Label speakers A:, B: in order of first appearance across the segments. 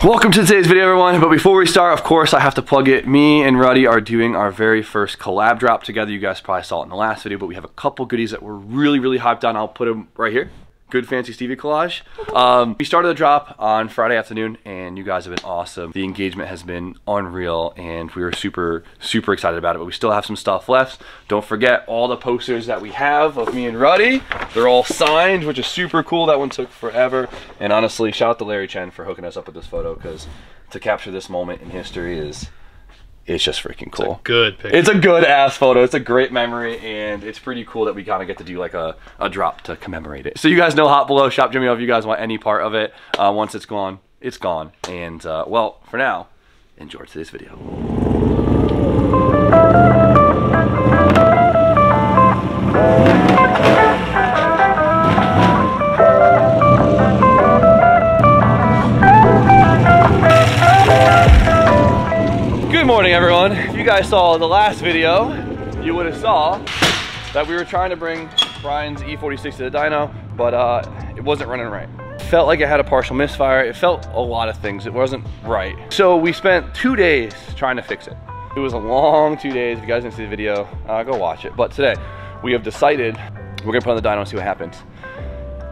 A: Welcome to today's video, everyone. But before we start, of course, I have to plug it. Me and Ruddy are doing our very first collab drop together. You guys probably saw it in the last video, but we have a couple goodies that we're really hyped on. I'll put them right here. Good Fancy Stevie collage. We started the drop on Friday afternoon, and you guys have been awesome. The engagement has been unreal, and we were super excited about it, but we still have some stuff left. Don't forget all the posters that we have of me and Ruddy. They're all signed, which is super cool. That one took forever. And honestly, shout out to Larry Chen for hooking us up with this photo, because to capture this moment in history it's just freaking cool. It's a good picture. It's a good ass photo. It's a great memory, and it's pretty cool that we kind of get to do like a drop to commemorate it. So you guys know, hot below, shop Jimmy if you guys want any part of it. Once it's gone, it's gone. And well, for now, enjoy today's video. Good morning, everyone. If you guys saw the last video, you would have saw that we were trying to bring Brian's E46 to the dyno, but it wasn't running right. Felt like it had a partial misfire. It felt a lot of things. It wasn't right. So we spent 2 days trying to fix it. It was a long 2 days. If you guys didn't see the video, go watch it. But today, we have decided we're gonna put on the dyno and see what happens.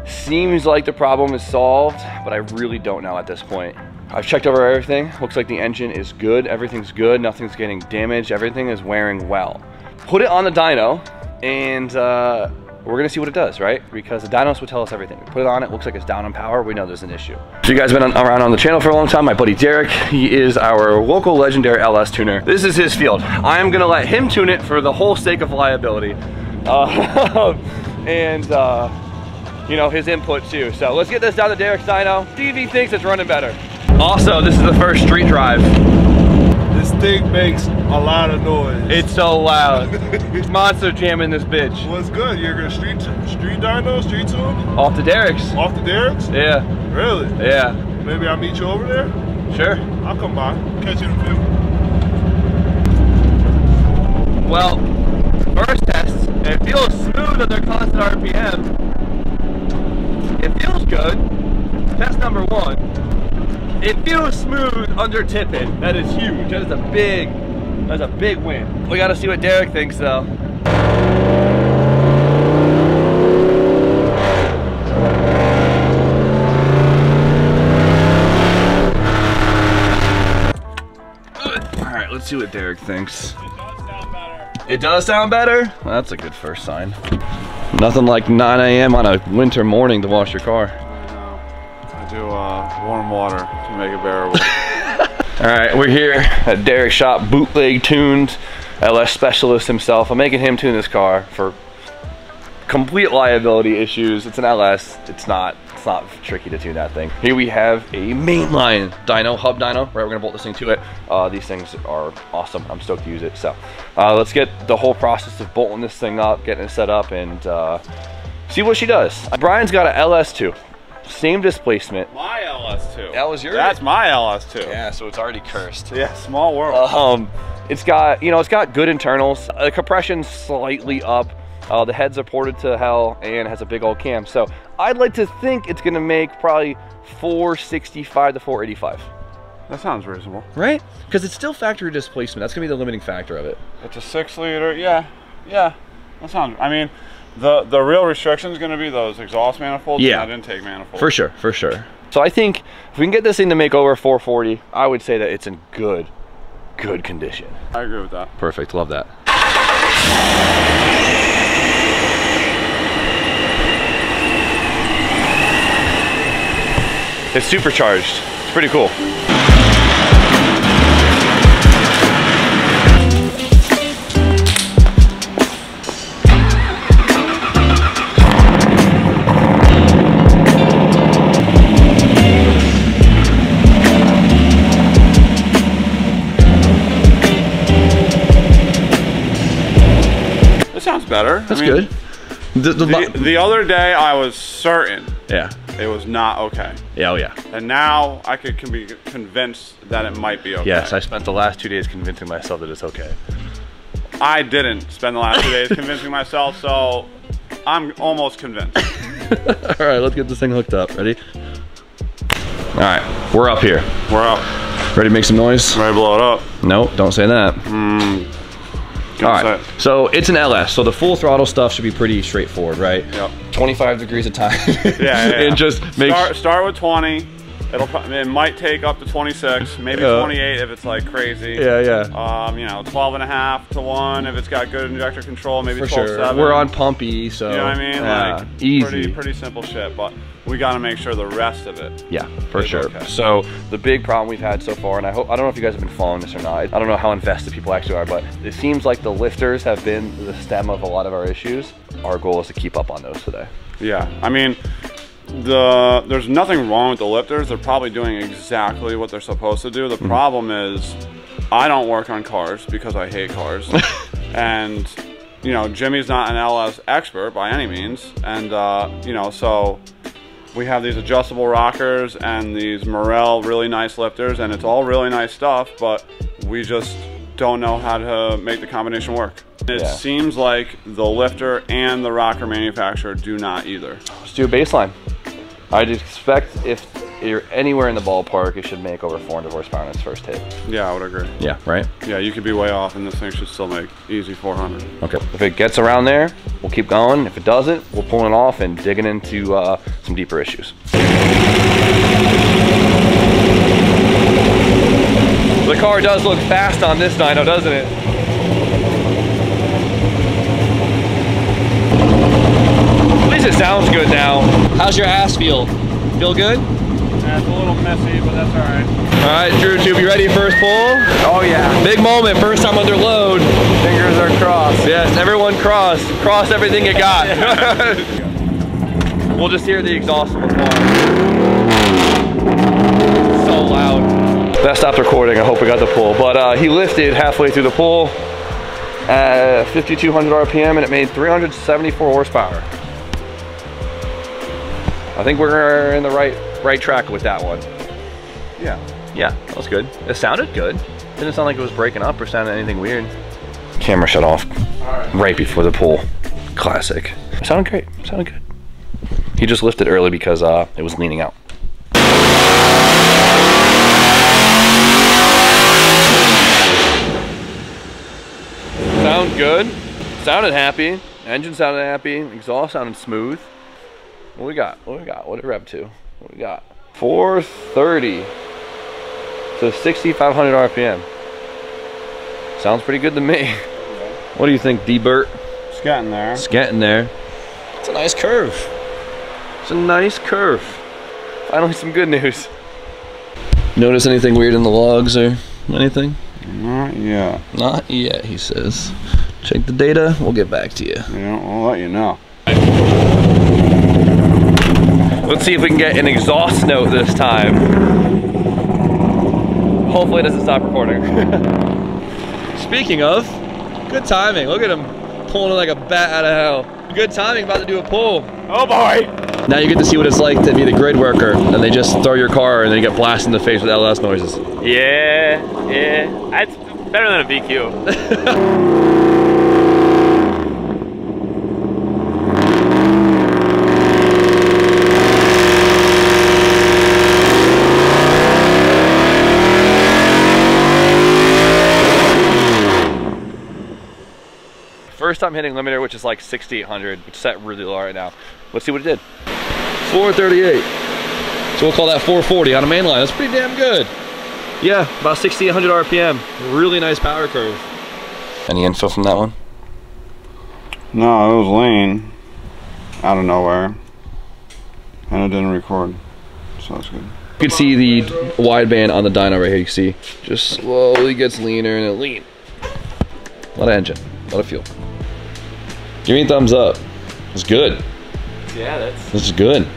A: Seems like the problem is solved, but I really don't know at this point. I've checked over everything. Looks like the engine is good. Everything's good. Nothing's getting damaged. Everything is wearing well. Put it on the dyno, and we're gonna see what it does, right? Because the dynos will tell us everything. Put it on, it looks like it's down on power. We know there's an issue. So you guys have been around on the channel for a long time. My buddy Derek, he is our local legendary LS tuner. This is his field. I am gonna let him tune it for the whole sake of liability. You know, his input too. So let's get this down to Derek's dyno. See if he thinks it's running better. Also, this is the first street drive.
B: This thing makes a lot of noise.
A: It's so loud. Monster jamming this bitch.
B: What's good? You're gonna street dyno, street tune?
A: Off to Derek's.
B: Off to Derek's?
A: Yeah.
B: Really?
A: Yeah.
B: Maybe I'll meet you over there?
A: Sure.
B: I'll come by. Catch you in a few.
A: Well, first test, it feels smooth at their constant RPM. It feels good. Test number one. It feels smooth under tipping. That is huge. That's a big win. We gotta see what Derek thinks though. All right, let's see what Derek thinks. It does sound better? Well, that's a good first sign. Nothing like 9 a.m. on a winter morning to wash your car.
B: I do warm water to make it bearable.
A: All right, we're here at Derek's shop, bootleg tuned, LS specialist himself. I'm making him tune this car for complete liability issues. It's an LS. It's not tricky to tune that thing. Here we have a mainline dyno, hub dyno. Right, we're gonna bolt this thing to it. These things are awesome. I'm stoked to use it. So let's get the whole process of bolting this thing up, getting it set up, and see what she does. Brian's got a LS2. Same displacement.
B: My LS2.
A: That was yours?
B: That's my LS2.
A: Yeah, so it's already cursed.
B: Yeah, small world.
A: It's got, you know, it's got good internals. The compression's slightly up. The heads are ported to hell and has a big old cam. So I'd like to think it's gonna make probably 465 to 485.
B: That sounds reasonable.
A: Right? Because it's still factory displacement. That's gonna be the limiting factor of it.
B: It's a 6-liter, yeah. That sounds, I mean, the real restriction is going to be those exhaust manifolds and that intake manifold.
A: For sure. So I think if we can get this thing to make over 440, I would say that it's in good condition.
B: I agree with that.
A: Perfect, love that. It's supercharged. It's pretty cool.
B: Better.
A: That's good.
B: The other day I was certain it was not okay.
A: Yeah, oh yeah.
B: And now I can be convinced that it might be okay.
A: Yes, I spent the last 2 days convincing myself that it's okay.
B: I didn't spend the last 2 days convincing myself, so I'm almost convinced.
A: All right, let's get this thing hooked up. Ready? All right, we're up here.
B: We're up.
A: Ready to make some noise?
B: Ready to blow it up?
A: Nope, don't say that. All right, so it's an LS, so the full throttle stuff should be pretty straightforward, right?
B: Yep. 25
A: degrees of time.
B: Yeah.
A: And just make
B: start with 20. It might take up to 26, maybe 28 if it's like crazy.
A: Yeah.
B: You know, 12.5 to 1 if it's got good injector control, maybe 12.7.
A: Sure. We're on pump E, so
B: you know what I mean? Like
A: easy.
B: Pretty simple shit, but we got to make sure the rest of it.
A: Yeah, for sure.
B: Okay.
A: So the big problem we've had so far, and I don't know if you guys have been following this or not. I don't know how invested people actually are, but it seems like the lifters have been the stem of a lot of our issues. Our goal is to keep up on those today.
B: Yeah, I mean, there's nothing wrong with the lifters. They're probably doing exactly what they're supposed to do. The problem is I don't work on cars because I hate cars. And you know, Jimmy's not an LS expert by any means, and you know, so we have these adjustable rockers and these Morel really nice lifters, and it's all really nice stuff, but we just don't know how to make the combination work. It seems like the lifter and the rocker manufacturer do not either.
A: Let's do a baseline. I'd expect if you're anywhere in the ballpark, it should make over 400 horsepower in its first hit.
B: Yeah, I would agree.
A: Yeah, right?
B: Yeah, you could be way off and this thing should still make easy 400.
A: Okay, if it gets around there, we'll keep going. If it doesn't, we'll pull it off and digging into some deeper issues. The car does look fast on this dyno, doesn't it? At least it sounds good now. How's your ass feel? Feel good?
B: Yeah, it's a little messy, but that's all right.
A: All right, Drew, you ready first pull?
B: Oh yeah.
A: Big moment, first time under load.
B: Fingers are crossed.
A: Yes, everyone cross. Cross everything you got. We'll just hear the exhaust from afar. So loud. That stopped recording, I hope we got the pull. But he lifted halfway through the pull at 5,200 RPM and it made 374 horsepower. I think we're in the right track with that one.
B: Yeah.
A: Yeah, that was good. It sounded good. Didn't sound like it was breaking up or sounded anything weird. Camera shut off right before the pull. Classic. It sounded great. It sounded good. He just lifted early because it was leaning out. Sound good. Sounded happy. Engine sounded happy. Exhaust sounded smooth. What we got? What we got? What did it rev to? What we got? 430 to 6,500 RPM. Sounds pretty good to me. What do you think, D-Bert?
B: It's getting there.
A: It's getting there. It's a nice curve. It's a nice curve. Finally some good news. Notice anything weird in the logs or anything?
B: Not yet.
A: Not yet, he says. Check the data, we'll get back to you.
B: Yeah, we'll let you know.
A: Let's see if we can get an exhaust note this time. Hopefully it doesn't stop recording. Speaking of, good timing. Look at him pulling like a bat out of hell. Good timing, about to do a pull.
B: Oh boy!
A: Now you get to see what it's like to be the grid worker and they just throw your car and then you get blasted in the face with LS noises.
C: Yeah. It's better than a VQ.
A: First time hitting limiter, which is like 6,800, which is set really low right now. Let's see what it did. 438. So we'll call that 440 on a main line. That's pretty damn good. Yeah, about 6,800 RPM. Really nice power curve. Any info from that one?
B: No, it was lean out of nowhere, and it didn't record, so that's good.
A: You can see the wideband on the dyno right here. You can see just slowly gets leaner and it lean. A lot of engine, a lot of fuel. Give me a thumbs up. It's good.
C: Yeah,
A: This is good.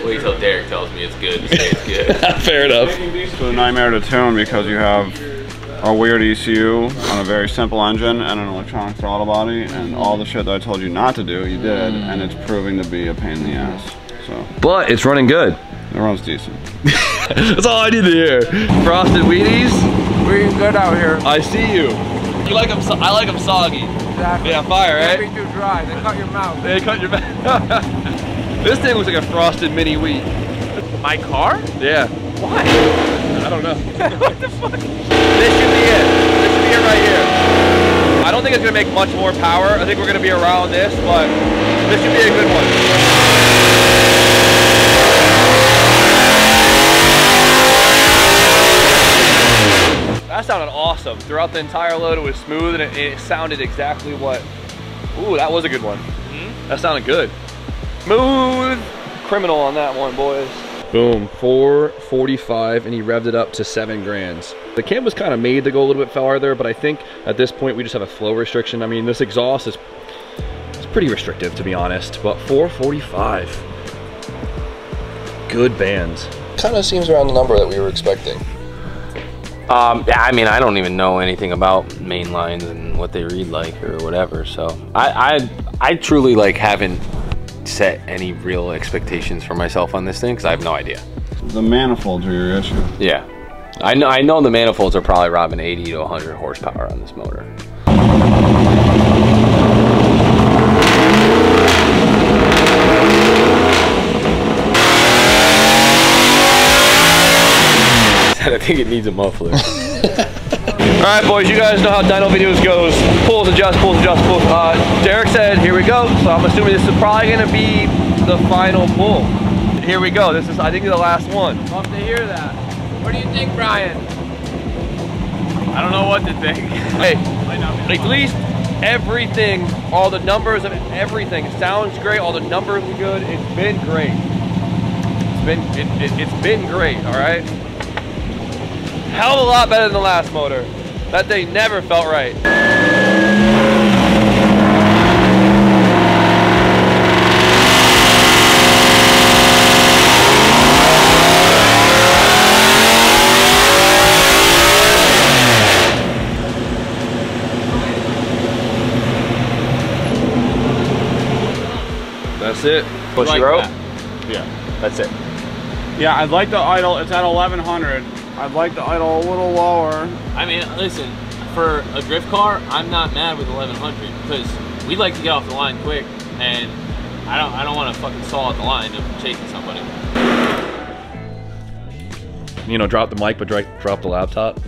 C: Wait till Derek tells me it's good to say it's good.
A: Fair enough.
B: It's a nightmare to tune because you have a weird ECU on a very simple engine and an electronic throttle body, and all the shit that I told you not to do, you did, and it's proving to be a pain in the ass. So,
A: But it's running good.
B: it runs decent.
A: That's all I need to hear. Frosted Wheaties.
D: We're good out here.
A: I see you. You like them? I like them soggy.
D: Exactly.
A: Yeah, fire, right?
D: Can't be too dry. They cut your mouth.
A: They cut your mouth. This thing looks like a frosted mini wheat.
C: My car?
A: Yeah.
C: Why?
A: I don't know.
C: What the fuck?
A: This should be it. This should be it right here. I don't think it's gonna make much more power. I think we're gonna be around this, but this should be a good one. That sounded awesome. Throughout the entire load, it was smooth and it sounded exactly what. Ooh, that was a good one. That sounded good. Smooth criminal on that one, boys. Boom, 445, and he revved it up to 7 grand. The cam was kind of made to go a little bit farther, but I think at this point we just have a flow restriction. I mean, this exhaust is pretty restrictive, to be honest, but 445. Good bands. Kind of seems around the number that we were expecting.
C: Yeah, I mean, I don't even know anything about main lines and what they read like or whatever. So I truly like haven't set any real expectations for myself on this thing because I have no idea.
B: The manifolds are your issue.
C: Yeah, I know the manifolds are probably robbing 80 to 100 horsepower on this motor. I think it needs a muffler.
A: Alright boys, you guys know how dyno videos goes. Pulls, adjust, pulls, adjust, pulls. Derek said, here we go. So I'm assuming this is probably gonna be the final pull. Here we go. This is, I think, the last one.
D: Love to hear that. What do you think, Brian?
C: I don't know what to think.
A: Hey, at least everything, all the numbers of everything sounds great. All the numbers are good. It's been great. It's been great, alright? Hell of a lot better than the last motor. That thing never felt right. That's it.
C: Push
A: Like
C: rope?
A: that.
B: Yeah.
C: That's it.
B: Yeah, I'd like the idle, it's at 1100. I'd like the idle a little lower.
C: I mean, listen, for a drift car, I'm not mad with 1100 because we'd like to get off the line quick, and I don't want to fucking stall at the line of chasing somebody.
A: You know, drop the mic, but drop the laptop.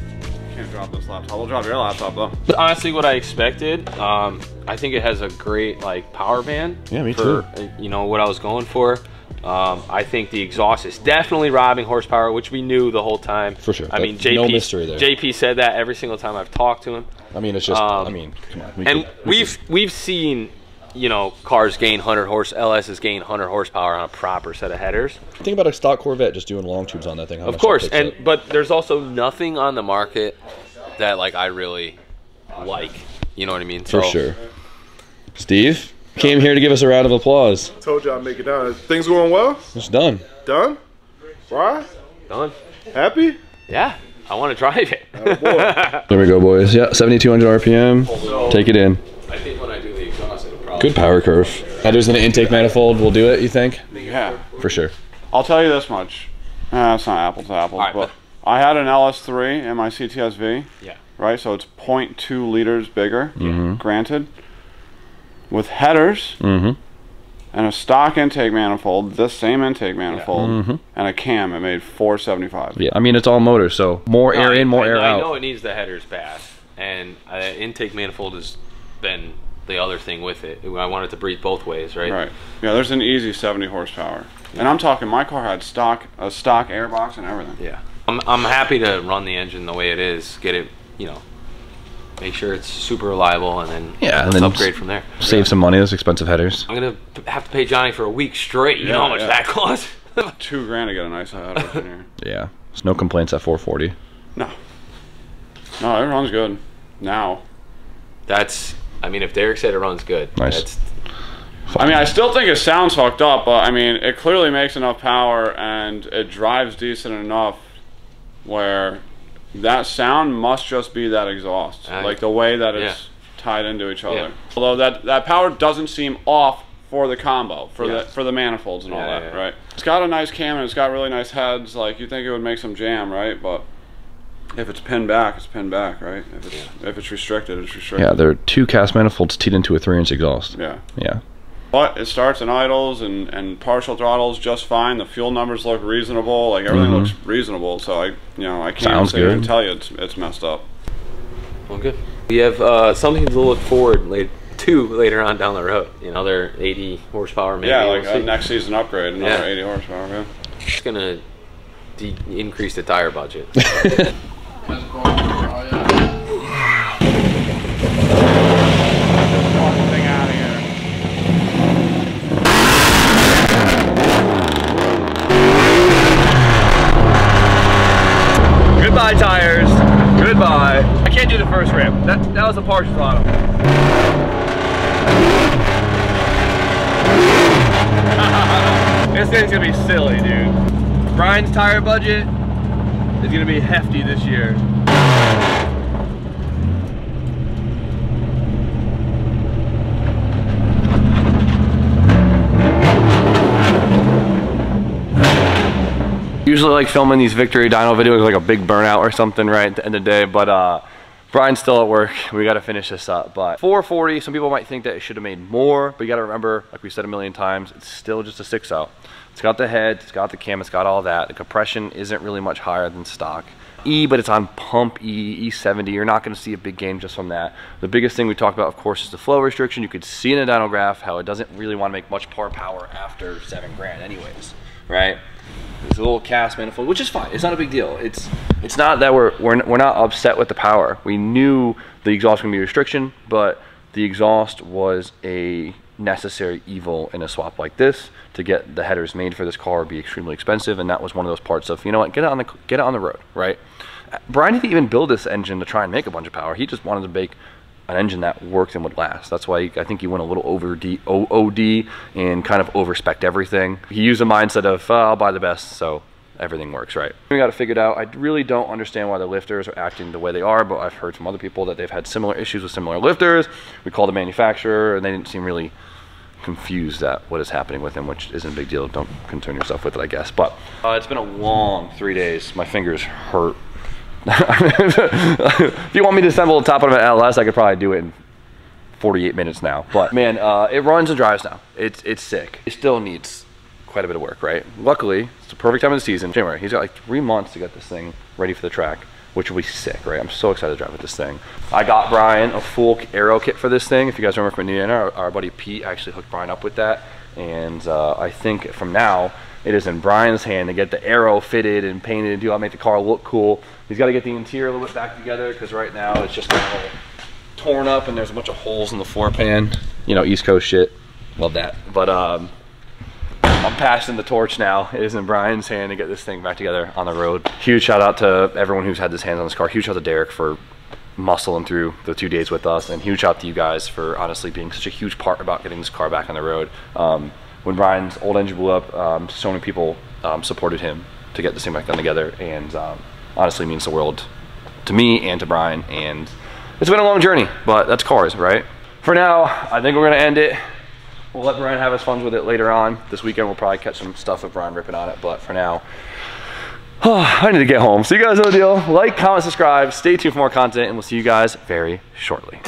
B: Can't drop this laptop. We'll drop your laptop though.
C: But honestly, what I expected, I think it has a great like power band.
A: Yeah, me
C: for,
A: too.
C: You know what I was going for. I think the exhaust is definitely robbing horsepower, which we knew the whole time.
A: For sure.
C: I mean,
A: no mystery there.
C: JP said that every single time I've talked to him.
A: I mean, it's just. I mean, come on.
C: And we've seen, you know, cars gain 100 horse. LS's gain 100 horsepower on a proper set of headers.
A: Think about a stock Corvette just doing long tubes on that thing.
C: Of course, but there's also nothing on the market that like I really like. You know what I mean?
A: For sure. Steve came here to give us a round of applause.
E: Told you I'd make it down. Things going well?
A: It's done.
E: Done? Right?
C: Done.
E: Happy?
C: Yeah, I want to drive it.
E: Oh, boy.
A: There we go, boys. Yeah, 7,200 RPM. Take it in.
C: I think when I do the exhaust, it'll probably
A: Good power curve. Headers in an intake manifold will do it, you think?
B: Yeah.
A: For sure.
B: I'll tell you this much. It's not apples to apples,
C: All right,
B: but I had an LS3 in my CTSV.
C: Yeah.
B: Right, so it's 0.2 liters bigger, granted. With headers and a stock intake manifold, this same intake manifold, and a cam, it made 475.
A: Yeah, I mean, it's all motor, so more air in, more air out.
C: I know it needs the headers bad, and intake manifold has been the other thing with it. I want it to breathe both ways, right?
B: Right. Yeah, there's an easy 70 horsepower. And I'm talking, my car had a stock airbox and everything.
C: Yeah. I'm happy to run the engine the way it is, get it, you know, make sure it's super reliable, and then
A: and then
C: upgrade from there.
A: Save some money, those expensive headers.
C: I'm gonna have to pay Johnny for a week straight. You know how much that costs?
B: $2,000 to get a nice header in here.
A: Yeah, there's no complaints at 440.
B: No, it runs good now.
C: That's, I mean, if Derek said it runs good,
A: nice.
B: I mean, I still think it sounds fucked up, but I mean, it clearly makes enough power and it drives decent enough where that sound must just be that exhaust, like the way that it's tied into each other. Although that power doesn't seem off for the combo, for the manifolds and all that, right? It's got a nice cam and it's got really nice heads. Like you think it would make some jam, right? But if it's pinned back, it's pinned back, right? If it's restricted, it's restricted.
A: Yeah, there are 2 cast manifolds teed into a 3-inch exhaust.
B: Yeah.
A: Yeah.
B: But it starts and idles and partial throttles just fine. The fuel numbers look reasonable. Like everything looks reasonable. So I can't sit here and tell you it's messed up.
C: Well, good. We have something to look forward to later on down the road. You know, they're 80 horsepower maybe.
B: Yeah, like a next season upgrade, another 80 horsepower. Yeah.
C: It's gonna increase the tire budget.
A: Goodbye tires. Goodbye. I can't do the first ramp. That was a partial throttle. This thing's gonna be silly, dude. Brian's tire budget is gonna be hefty this year. Usually like filming these victory dyno videos like a big burnout or something right at the end of the day, but Brian's still at work. We got to finish this up. But 440, some people might think that it should have made more, but you got to remember, like we said a million times, it's still just a 6.0. It's got the head, it's got the cam, it's got all that. The compression isn't really much higher than stock. But it's on pump E70. You're not going to see a big gain just from that. The biggest thing we talked about, of course, is the flow restriction. You could see in the dyno graph how it doesn't really want to make much power after 7 grand anyways, right? It's a little cast manifold, which is fine. It's not a big deal. It's not that we're not upset with the power. We knew the exhaust was going to be a restriction, but the exhaust was a necessary evil in a swap like this. To get the headers made for this car would be extremely expensive, and that was one of those parts of, you know what, get it on the road, right? Brian didn't even build this engine to try and make a bunch of power. He just wanted to make an engine that worked and would last. That's why I think he went a little OD and kind of overspec'd everything. He used a mindset of, I'll buy the best, so everything works, right? We got it figured out. I really don't understand why the lifters are acting the way they are, but I've heard from other people that they've had similar issues with similar lifters. We called the manufacturer, and they didn't seem really confused at what is happening with him, which isn't a big deal. Don't concern yourself with it, I guess. But it's been a long 3 days. My fingers hurt. If you want me to assemble the top of an LS, I could probably do it in 48 minutes now. But man, it runs and drives now. It's sick. It still needs quite a bit of work, right? Luckily, it's the perfect time of the season. January. He's got like 3 months to get this thing ready for the track, which will be sick, right? I'm so excited to drive with this thing. I got Brian a full aero kit for this thing. If you guys remember from Indiana, our buddy Pete actually hooked Brian up with that. And I think from now, it is in Brian's hand to get the aero fitted and painted and do all, make the car look cool. He's got to get the interior a little bit back together because right now it's just kind of all torn up and there's a bunch of holes in the floor pan. You know, East Coast shit. Love that. But I'm passing the torch now. It is in Brian's hand to get this thing back together on the road. Huge shout out to everyone who's had his hands on this car. Huge shout out to Derek for muscling through the 2 days with us, and huge shout out to you guys for honestly being such a huge part about getting this car back on the road. When Brian's old engine blew up, so many people supported him to get this thing back done together, and honestly means the world to me and to Brian. And it's been a long journey, but that's cars, right? For now, I think we're gonna end it. We'll let Brian have his fun with it later on. This weekend we'll probably catch some stuff with Brian ripping on it, but for now, I need to get home. So you guys know the deal. Like, comment, subscribe, stay tuned for more content, and we'll see you guys very shortly.